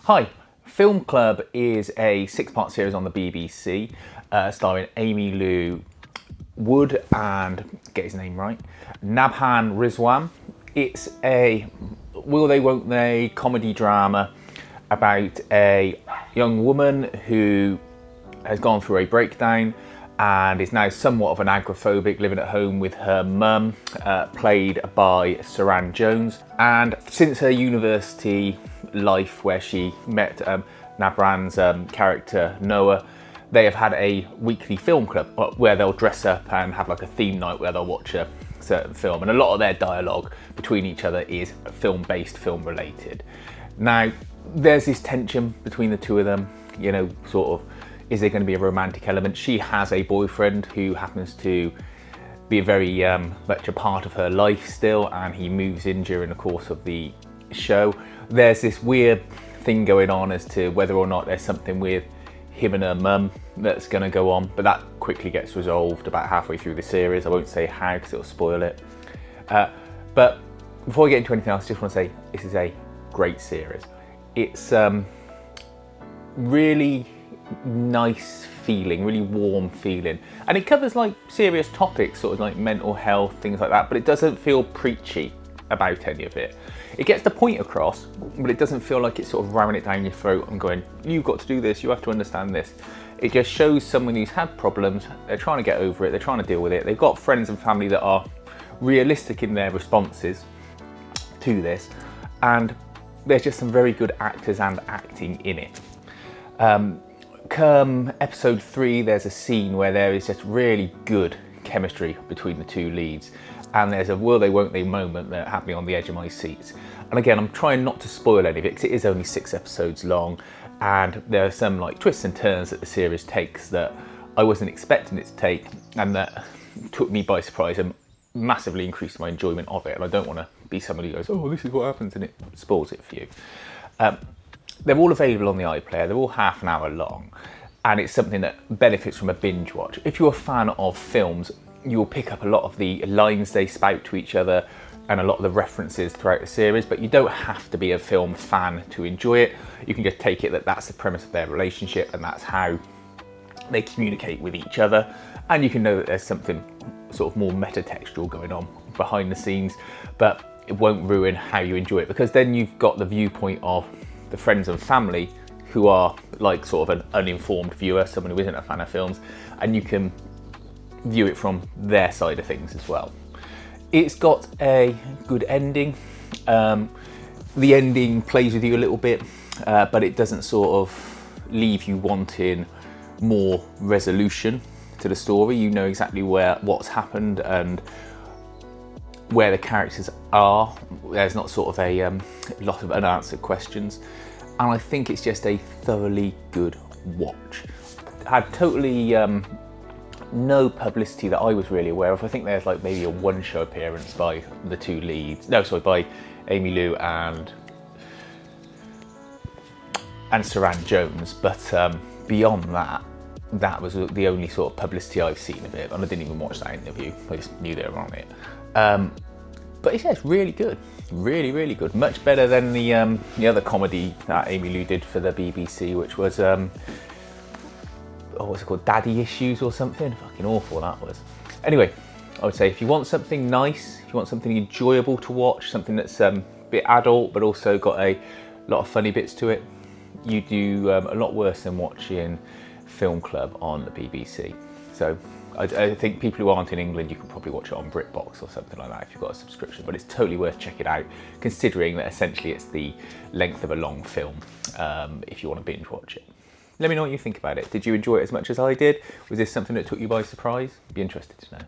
Hi, Film Club is a 6-part series on the BBC starring Amy Lou Wood and, get his name right, Nabhan Rizwan. It's a will they won't they comedy drama about a young woman who has gone through a breakdown and is now somewhat of an agoraphobic, living at home with her mum, played by Saran Jones. And since her university life where she met Nabhan's character Noah, they have had a weekly film club where they'll dress up and have like a theme night where they'll watch a certain film, and a lot of their dialogue between each other is film-based, film-related. Now, there's this tension between the two of them, you know, sort of, is there going to be a romantic element? She has a boyfriend who happens to be very much a part of her life still, and he moves in during the course of the show. There's this weird thing going on as to whether or not there's something with him and her mum that's going to go on, but that quickly gets resolved about halfway through the series. I won't say how because it'll spoil it. But before I get into anything else, I just want to say this is a great series. It's really nice feeling, really warm feeling, and it covers like serious topics, sort of like mental health, things like that, but it doesn't feel preachy about any of it. It gets the point across, but it doesn't feel like it's sort of ramming it down your throat and going, you've got to do this, you have to understand this. It just shows someone who's had problems, they're trying to get over it, they're trying to deal with it, they've got friends and family that are realistic in their responses to this, and there's just some very good actors and acting in it. Come episode 3, there's a scene where there is just really good chemistry between the two leads, and there's a will they won't they moment that had me on the edge of my seats. And again, I'm trying not to spoil any of it because it is only 6 episodes long, and there are some like twists and turns that the series takes that I wasn't expecting it to take, and that took me by surprise and massively increased my enjoyment of it. And I don't want to be somebody who goes, oh, this is what happens, and it spoils it for you. They're all available on the Iplayer, they're all half an hour long, and it's something that benefits from a binge watch. If you're a fan of films, you'll pick up a lot of the lines they spout to each other and a lot of the references throughout the series, but you don't have to be a film fan to enjoy it. You can just take it that that's the premise of their relationship and that's how they communicate with each other, and you can know that there's something sort of more meta-textual going on behind the scenes, but it won't ruin how you enjoy it, because then you've got the viewpoint of the friends and family who are like sort of an uninformed viewer, someone who isn't a fan of films, and you can view it from their side of things as well. It's got a good ending. The ending plays with you a little bit, but it doesn't sort of leave you wanting more resolution to the story. You know exactly what's happened and where the characters are. There's not sort of a lot of unanswered questions, and I think it's just a thoroughly good watch. Had totally no publicity that I was really aware of. I think there's like maybe a one-show appearance by the two leads. No, sorry, by Amy Lou and Saran Jones. But beyond that, that was the only sort of publicity I've seen of it, and I didn't even watch that interview. I just knew they were on it. But yeah, it's really good, really, really good. Much better than the other comedy that Amy Lou did for the BBC, which was what's it called, Daddy Issues or something. Fucking awful that was. Anyway, I would say if you want something nice, if you want something enjoyable to watch, something that's a bit adult but also got a lot of funny bits to it, you do a lot worse than watching Film Club on the BBC. So I think people who aren't in England, you can probably watch it on BritBox or something like that if you've got a subscription, but it's totally worth checking out, considering that essentially it's the length of a long film if you want to binge watch it. Let me know what you think about it. Did you enjoy it as much as I did? Was this something that took you by surprise? Be interested to know.